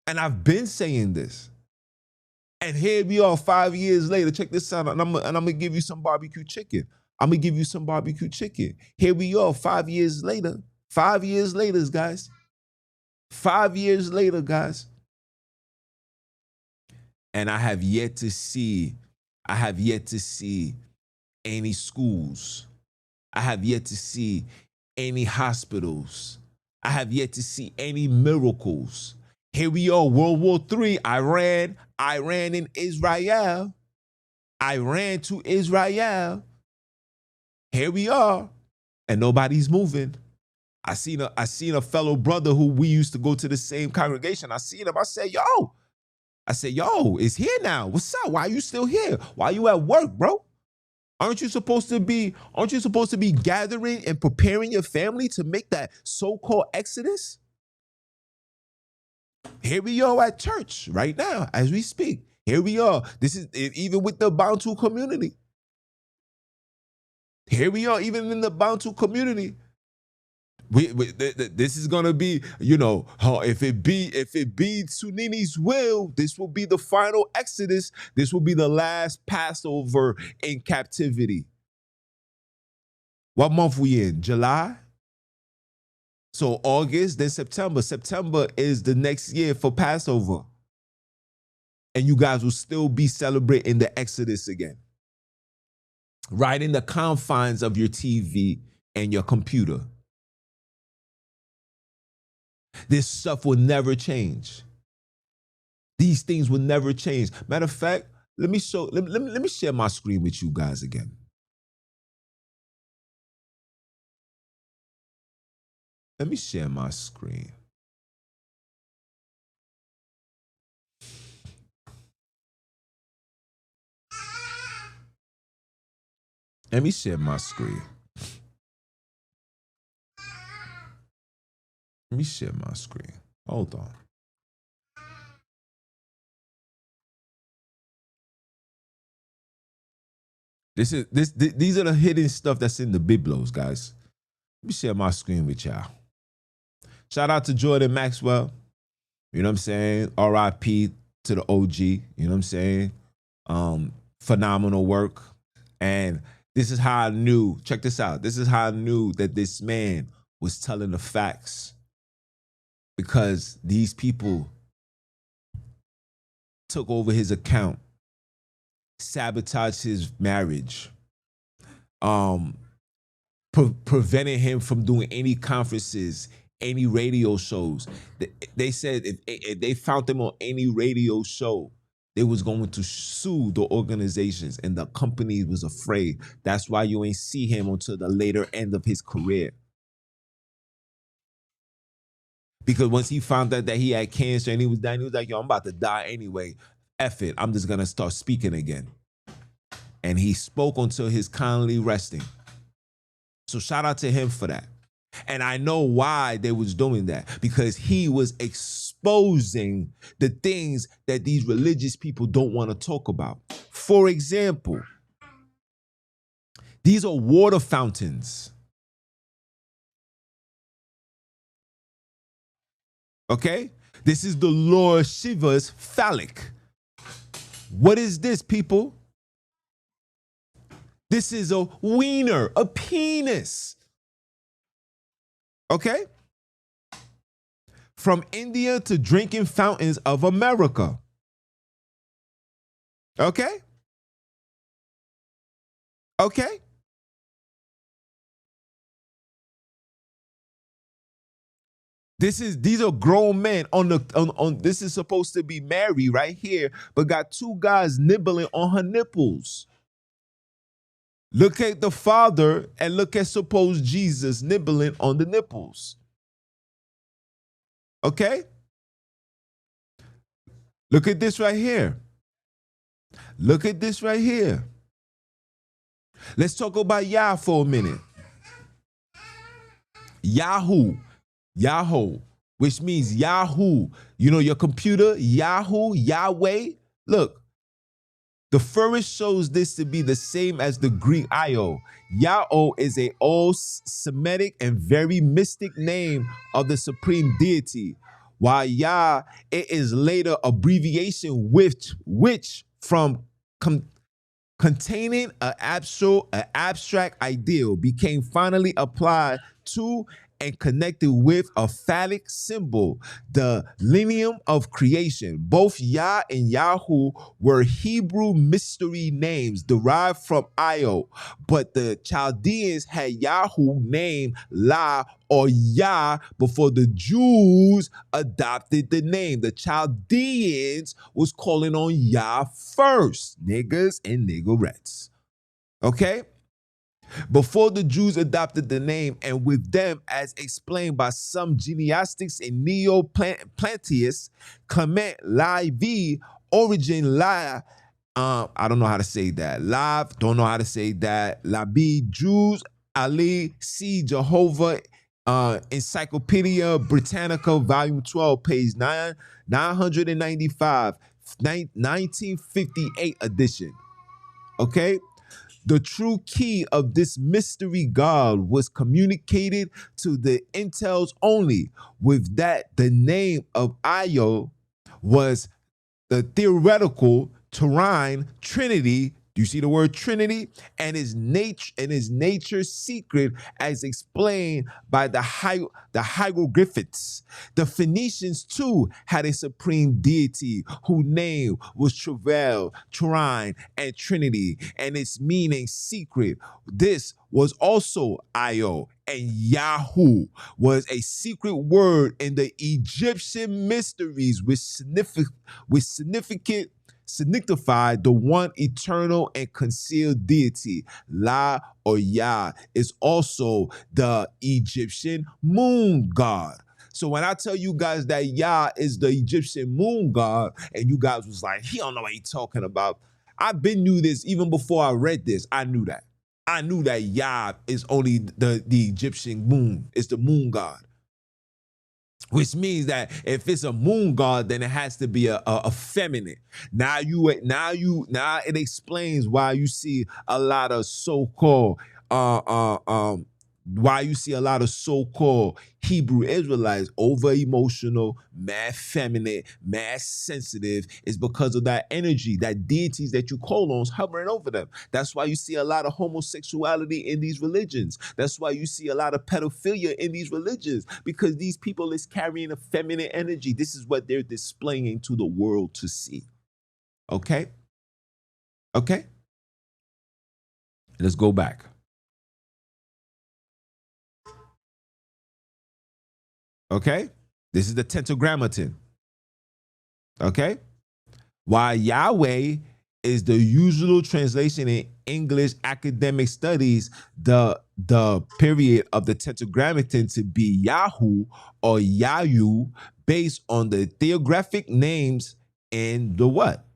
And I've been saying this. And here we are 5 years later. Check this out. And I'm gonna give you some barbecue chicken. I'm gonna give you some barbecue chicken. Here we are 5 years later. 5 years later, guys. 5 years later, guys. And I have yet to see any schools. I have yet to see any hospitals. I have yet to see any miracles. Here we are, World War III, Iran in Israel. Iran to Israel. Here we are, and nobody's moving. I seen a fellow brother who we used to go to the same congregation. I seen him. I said, yo, it's here now. What's up? Why are you still here? Why are you at work, bro? Aren't you supposed to be gathering and preparing your family to make that so-called exodus? Here we are at church right now as we speak. Here we are. This is even with the Bantu community. Here we are, even in the Bantu community. This is gonna be, if it be Sunini's will, this will be the final Exodus. This will be the last Passover in captivity. What month we in? July? So August, then September. September is the next year for Passover. And you guys will still be celebrating the Exodus again. Right in the confines of your TV and your computer. This stuff will never change. These things will never change. Matter of fact, let me share my screen with you guys again. Let me share my screen. Let me share my screen. Let me share my screen. Hold on. These are the hidden stuff that's in the Biblos, guys. Let me share my screen with y'all. Shout out to Jordan Maxwell. You know what I'm saying? R.I.P. to the OG. You know what I'm saying? Phenomenal work. And this is how I knew. Check this out. This is how I knew that this man was telling the facts. Because these people took over his account, sabotaged his marriage, prevented him from doing any conferences, any radio shows. They said if they found him on any radio show, they was going to sue the organizations, and the company was afraid. That's why you ain't see him until the later end of his career. Because once he found out that he had cancer and he was dying, he was like, yo, I'm about to die anyway. F it, I'm just gonna start speaking again. And he spoke until his kindly resting. So shout out to him for that. And I know why they was doing that, because he was exposing the things that these religious people don't want to talk about. For example, these are water fountains. Okay? This is the Lord Shiva's phallic. What is this, people? This is a wiener, a penis. Okay? From India to drinking fountains of America. Okay? Okay? These are grown men on this is supposed to be Mary right here, but got two guys nibbling on her nipples. Look at the father and look at supposed Jesus nibbling on the nipples. Okay? Look at this right here. Look at this right here. Let's talk about Yah for a minute. Yahoo, which means Yahoo. You know, your computer, Yahoo, Yahweh. Look, the furthest shows this to be the same as the Greek Io. Yahoo is an old Semitic and very mystic name of the supreme deity, while Yah, it is later abbreviation which from containing an abstract ideal became finally applied to and connected with a phallic symbol, the lineum of creation. Both Yah and Yahoo were Hebrew mystery names derived from Io, but the Chaldeans had Yahoo named La or Yah before the Jews adopted the name. The Chaldeans was calling on Yah first, niggas and niggerettes. Okay? Before the Jews adopted the name, and with them, as explained by some genealogists and Neo-Plantius, Clement Lavi, Origin La, I don't know how to say that. Lav, don't know how to say that. Labi, Jews, Ali, C, Jehovah, Encyclopedia Britannica, Volume 12, page 995, 1958 edition. Okay? The true key of this mystery God was communicated to the intels only, with that the name of Io was the theoretical terrain Trinity. Do you see the word Trinity? And his nature secret as explained by the hieroglyphics. The Phoenicians too had a supreme deity whose name was Travail, Trine, and Trinity, and its meaning secret. This was also Io, and Yahoo was a secret word in the Egyptian mysteries which signified the one eternal and concealed deity. La or Yah is also the Egyptian moon god. So when I tell you guys that Yah is the Egyptian moon god, and you guys was like, he don't know what he's talking about. I've been knew this even before I read this. I knew that. I knew that Yah is only the Egyptian moon. It's the moon god. Which means that if it's a moon god, then it has to be a feminine. Now it explains why you see a lot of so-called Hebrew Israelites over emotional, mad feminine, mad sensitive is because of that energy, that deities that you call on is hovering over them. That's why you see a lot of homosexuality in these religions. That's why you see a lot of pedophilia in these religions, because these people is carrying a feminine energy. This is what they're displaying to the world to see. Okay? Okay? Let's go back. Okay? This is the tetragrammaton. Okay? While Yahweh is the usual translation in English academic studies, the period of the tetragrammaton to be Yahoo or Yahu based on the theographic names in the what?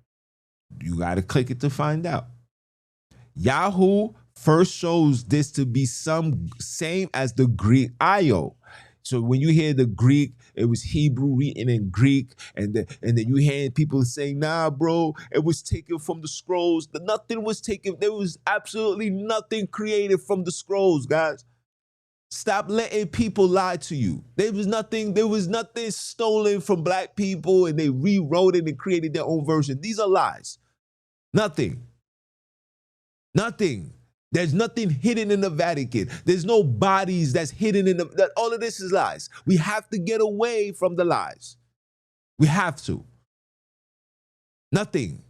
You got to click it to find out. Yahoo first shows this to be same as the Greek Io. So when you hear the Greek, it was Hebrew written in Greek, and then you hear people saying, nah, bro, it was taken from the scrolls. Nothing was taken. There was absolutely nothing created from the scrolls, guys. Stop letting people lie to you. There was nothing stolen from black people, and they rewrote it and created their own version. These are lies. Nothing. There's nothing hidden in the Vatican. There's no bodies that's hidden in the. All of this is lies. We have to get away from the lies. We have to. Nothing.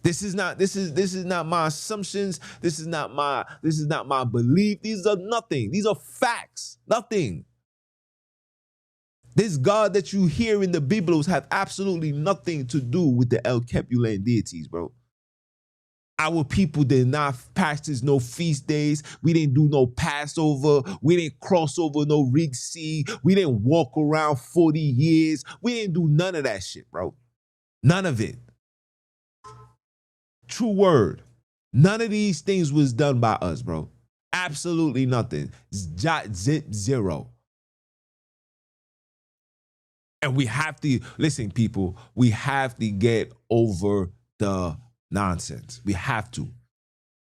This is not my assumptions. This is not my belief. These are nothing. These are facts. Nothing. This God that you hear in the Biblos have absolutely nothing to do with the El Capulan deities, bro. Our people did not practice no feast days. We didn't do no Passover. We didn't cross over no Red Sea. We didn't walk around 40 years. We didn't do none of that shit, bro. None of it. True word. None of these things was done by us, bro. Absolutely nothing. Jot, zip, zero. And we have to, listen, people, we have to get over the nonsense. We have to.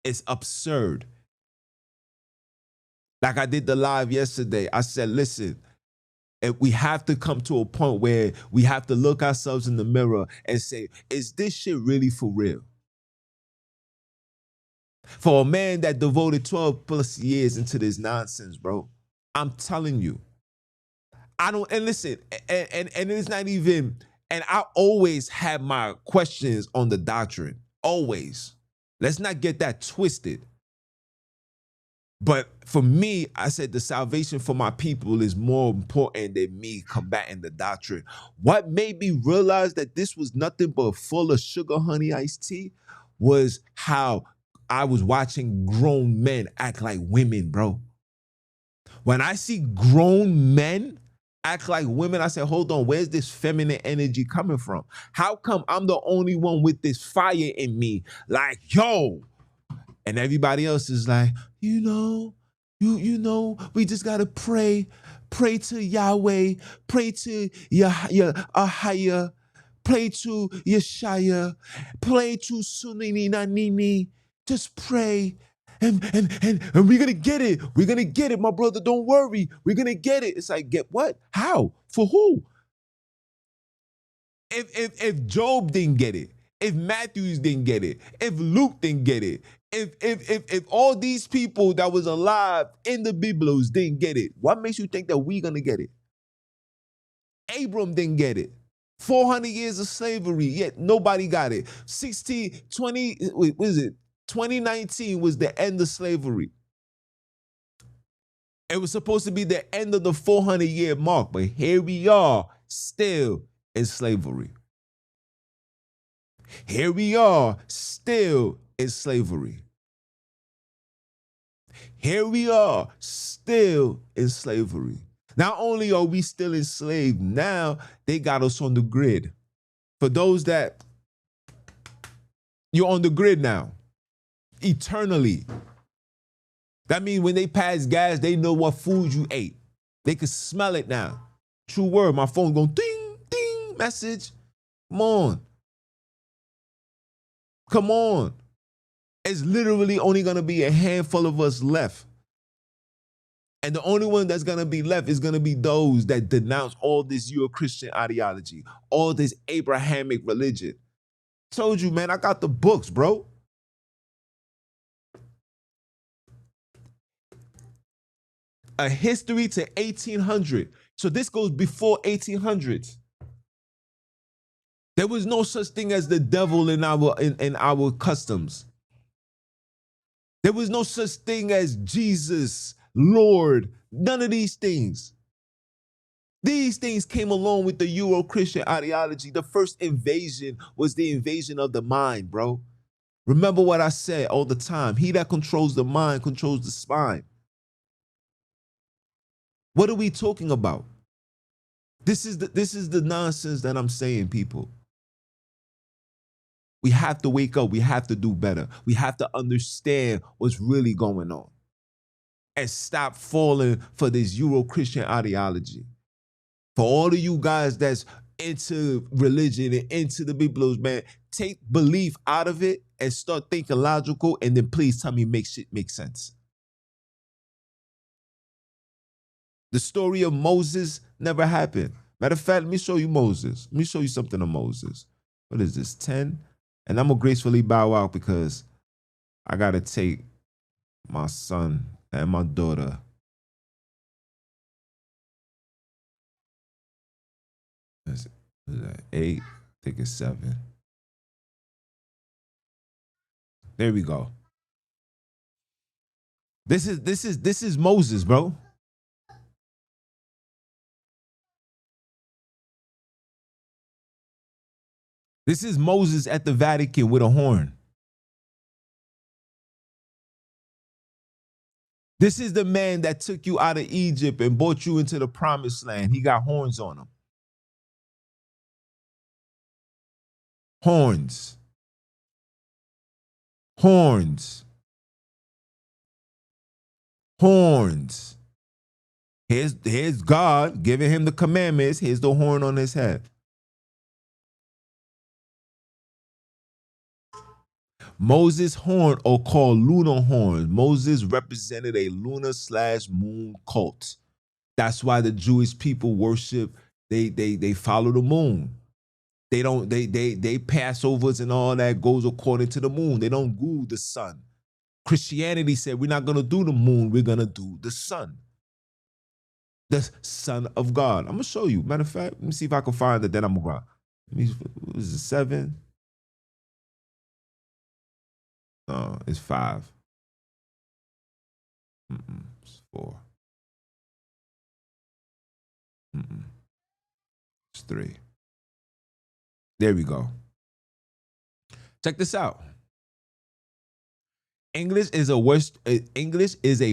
It's absurd. Like I did the live yesterday. I said, listen, we have to come to a point where we have to look ourselves in the mirror and say, is this shit really for real? For a man that devoted 12 plus years into this nonsense, bro, I'm telling you, and listen, and it's not even, and I always have my questions on the doctrine. Always. Let's not get that twisted. But for me, I said the salvation for my people is more important than me combating the doctrine. What made me realize that this was nothing but full of sugar, honey, iced tea was how I was watching grown men act like women, bro. When I see grown men act like women, I said, hold on, where's this feminine energy coming from? How come I'm the only one with this fire in me? Like, yo. And everybody else is like, you know, You know, we just gotta pray. Pray to Yahweh. Pray to Ahaya. Pray to Yeshaya. Pray to Sunini Nanini. Just pray. And we're gonna get it. We're gonna get it, my brother. Don't worry. We're gonna get it. It's like, get what? How? For who? If Job didn't get it, if Matthews didn't get it, if Luke didn't get it, if all these people that was alive in the Biblos didn't get it, what makes you think that we gonna get it? Abram didn't get it. 400 years of slavery, yet nobody got it. 2019 was the end of slavery. It was supposed to be the end of the 400-year mark, but here we are, still in slavery. Here we are, still in slavery. Here we are, still in slavery. Not only are we still enslaved, now they got us on the grid. For those that, you're on the grid now, eternally. That means when they pass gas, they know what food you ate. They can smell it now. True word, my phone going ding, ding, message. Come on. Come on. It's literally only going to be a handful of us left. And the only one that's going to be left is going to be those that denounce all this Euro-Christian ideology, all this Abrahamic religion. Told you, man, I got the books, bro. A history to 1800. So this goes before 1800s. There was no such thing as the devil in our customs. There was no such thing as Jesus, Lord, none of these things. These things came along with the Euro-Christian ideology. The first invasion was the invasion of the mind, bro. Remember what I said all the time. He that controls the mind controls the spine. What are we talking about? This is the nonsense that I'm saying, people. We have to wake up. We have to do better. We have to understand what's really going on and stop falling for this Euro-Christian ideology. For all of you guys that's into religion and into the Biblos, man, take belief out of it and start thinking logical, and then please tell me shit make sense. The story of Moses never happened. Matter of fact, let me show you Moses. Let me show you something of Moses. What is this, 10? And I'm going to gracefully bow out because I got to take my son and my daughter. Is that 8? I think it's 7. There we go. This is Moses, bro. This is Moses at the Vatican with a horn. This is the man that took you out of Egypt and brought you into the promised land. He got horns on him. Horns. Horns. Horns. Here's God giving him the commandments. Here's the horn on his head. Moses' horn, or called lunar horn. Moses represented a lunar/moon cult. That's why the Jewish people worship. They follow the moon. They don't. They Passovers and all that goes according to the moon. They don't do the sun. Christianity said we're not gonna do the moon. We're gonna do the sun. The Son of God. I'm gonna show you. Matter of fact, let me see if I can find it. Then I'm gonna. What is it, 7? No, it's 5. It's 4. It's 3. There we go. Check this out. English is a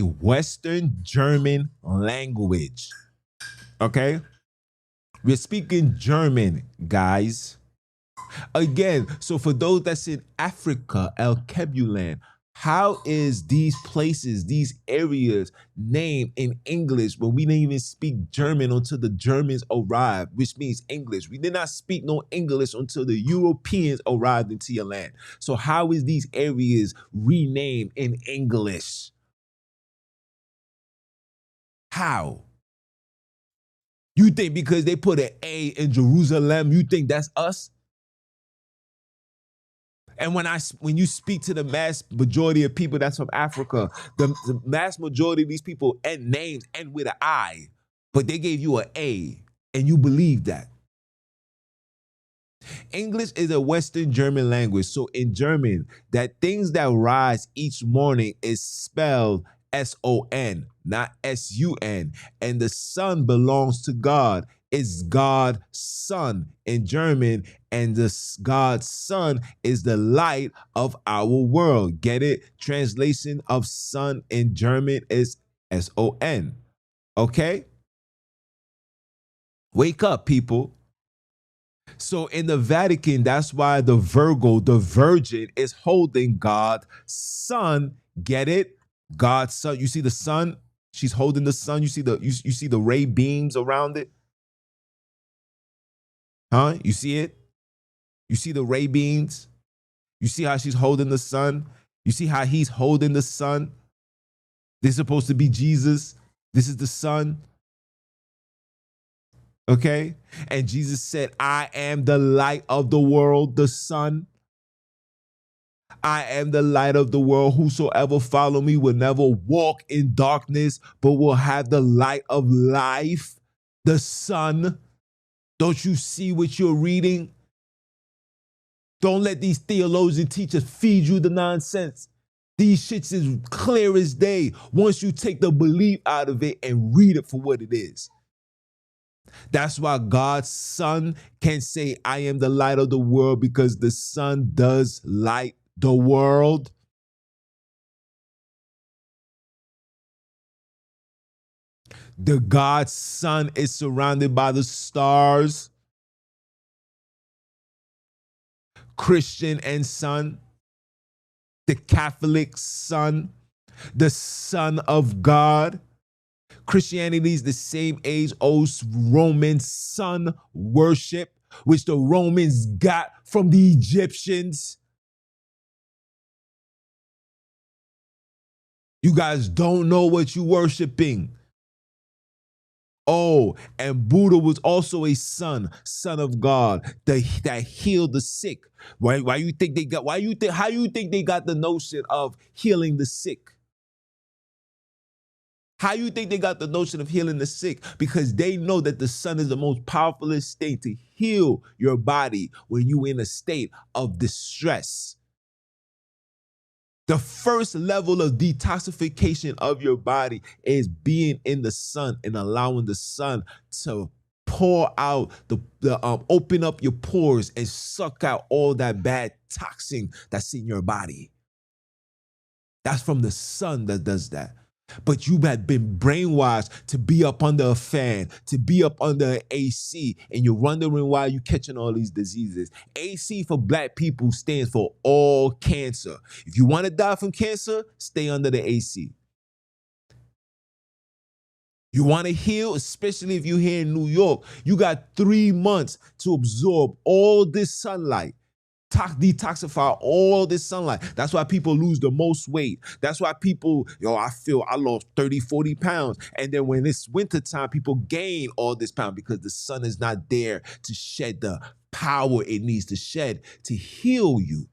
Western German language. Okay? We're speaking German, guys. Again, so for those that's in Africa, El Kebulan, How is these places, these areas named in English when we didn't even speak German until the Germans arrived, which means English? We did not speak no English until the Europeans arrived into your land. So how is these areas renamed in English? How? You think because they put an A in Jerusalem, you think that's us? And when you speak to the mass majority of people that's from Africa, the mass majority of these people and names end with an I, but they gave you an A, and you believe that. English is a Western German language. So in German, that things that rise each morning is spelled S-O-N, not S-U-N. And the sun belongs to God. It's God's son in German. And God's son is the light of our world. Get it? Translation of sun in German is S-O-N. Okay? Wake up, people. So in the Vatican, that's why the Virgo, the Virgin, is holding God's son. Get it? God's son. You see the sun? She's holding the sun. You see you see the ray beams around it? Huh? You see it? You see the ray beams? You see how she's holding the sun? You see how he's holding the sun? They're supposed to be Jesus. This is the sun. Okay? And Jesus said, I am the light of the world, the sun. I am the light of the world. Whosoever follow me will never walk in darkness, but will have the light of life, the sun. Don't you see what you're reading? Don't let these theologian teachers feed you the nonsense. These shits is clear as day once you take the belief out of it and read it for what it is. That's why God's son can say, I am the light of the world, because the sun does light the world. The God's son is surrounded by the stars. Christian and son. The Catholic son. The Son of God. Christianity is the same age old Roman sun worship, which the Romans got from the Egyptians. You guys don't know what you're worshiping. Oh, and Buddha was also a son of God that healed the sick. Why you think they got? How you think they got the notion of healing the sick? How you think they got the notion of healing the sick? Because they know that the sun is the most powerful state to heal your body when you're in a state of distress. The first level of detoxification of your body is being in the sun and allowing the sun to pour out open up your pores and suck out all that bad toxin that's in your body. That's from the sun that does that. But you have been brainwashed to be up under a fan, to be up under an AC, and you're wondering why you're catching all these diseases. AC for black people stands for all cancer. If you want to die from cancer, stay under the AC. You want to heal, especially if you're here in New York, you got 3 months to absorb all this sunlight. Detoxify all this sunlight. That's why people lose the most weight. That's why people, I lost 30, 40 pounds. And then when it's wintertime, people gain all this pound because the sun is not there to shed the power it needs to shed to heal you.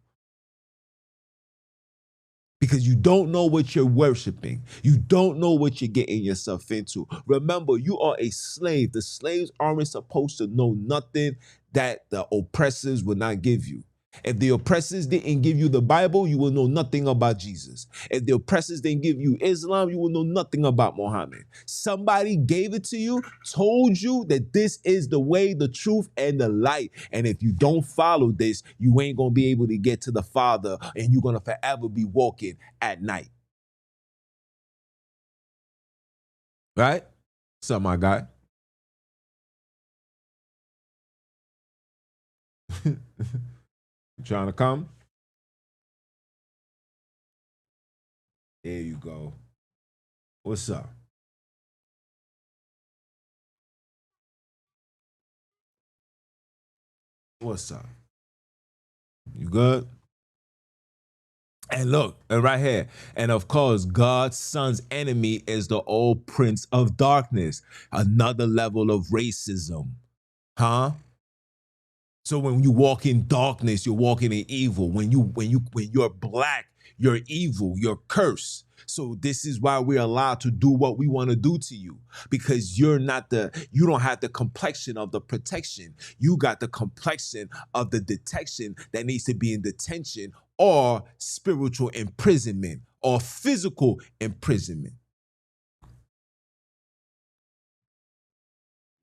Because you don't know what you're worshiping. You don't know what you're getting yourself into. Remember, you are a slave. The slaves aren't supposed to know nothing that the oppressors will not give you. If the oppressors didn't give you the Bible, you will know nothing about Jesus. If the oppressors didn't give you Islam, you will know nothing about Muhammad. Somebody gave it to you, told you that this is the way, the truth, and the light. And if you don't follow this, you ain't going to be able to get to the Father, and you're going to forever be walking at night. Right? What's up, my guy? You trying to come? There you go. What's up? What's up? You good? And look, and right here. And of course, God's son's enemy is the old prince of darkness. Another level of racism. Huh? So when you walk in darkness, you're walking in evil. When you're black, you're evil, you're cursed. So this is why we're allowed to do what we want to do to you, because you don't have the complexion of the protection. You got the complexion of the detection that needs to be in detention or spiritual imprisonment or physical imprisonment.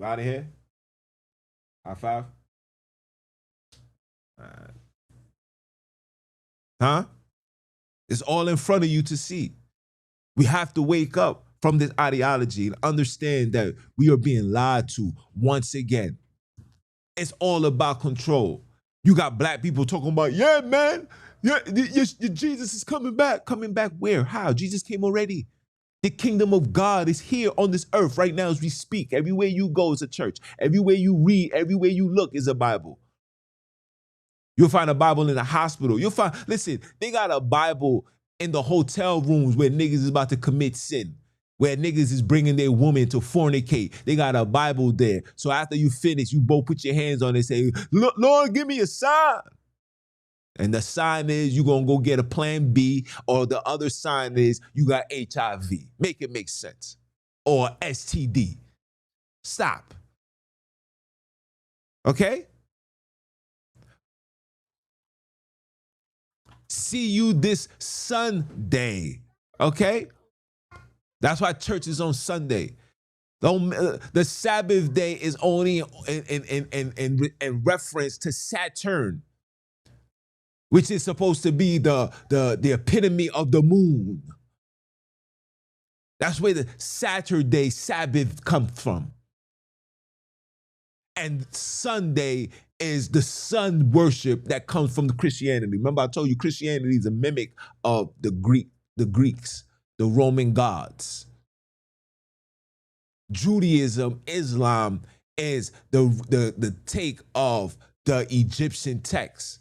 Out of here. High five. All right. Huh? It's all in front of you to see. We have to wake up from this ideology and understand that we are being lied to once again. It's all about control. You got black people talking about, yeah, man, yeah, Jesus is coming back. Coming back where? How? Jesus came already. The kingdom of God is here on this earth right now as we speak. Everywhere you go is a church. Everywhere you read, everywhere you look is a Bible. You'll find a Bible in the hospital. Listen, they got a Bible in the hotel rooms where niggas is about to commit sin, where niggas is bringing their woman to fornicate. They got a Bible there. So after you finish, you both put your hands on it and say, Lord, give me a sign. And the sign is you're going to go get a plan B, or the other sign is you got HIV. Make it make sense. Or STD. Stop. Okay? See you this Sunday. Okay? That's why church is on Sunday. The Sabbath day is only in reference to Saturn, which is supposed to be the epitome of the moon. That's where the Saturday Sabbath comes from. And Sunday is the sun worship that comes from the Christianity. Remember, I told you Christianity is a mimic of the Greeks, the Roman gods. Judaism, Islam is the take of the Egyptian text.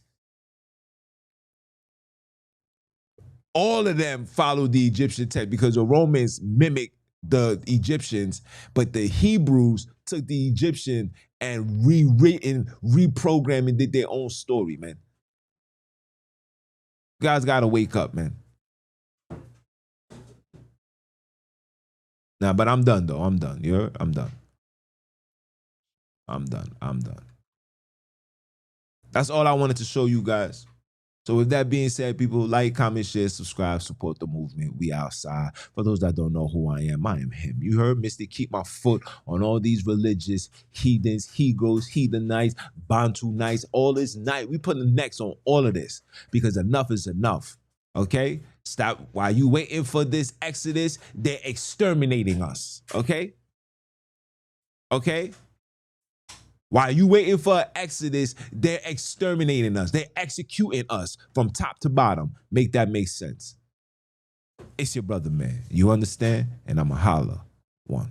All of them follow the Egyptian text because the Romans mimic the Egyptians, but the Hebrews took the Egyptian and rewritten, reprogrammed, and did their own story, man. You guys gotta wake up, man. Nah, but I'm done though. I'm done. You heard? I'm done. I'm done. That's all I wanted to show you guys. So with that being said, people, like, comment, share, subscribe, support the movement. We outside. For those that don't know who I am him. You heard, Mr. Keep my foot on all these religious heathens, Hegos, heathenites, Bantu nights, all this night. We put the necks on all of this because enough is enough. Okay? Stop. While you waiting for this exodus, they're exterminating us. Okay? Okay? While you waiting for an exodus, they're exterminating us. They're executing us from top to bottom. Make that make sense. It's your brother, man. You understand? And I'm a holla. One.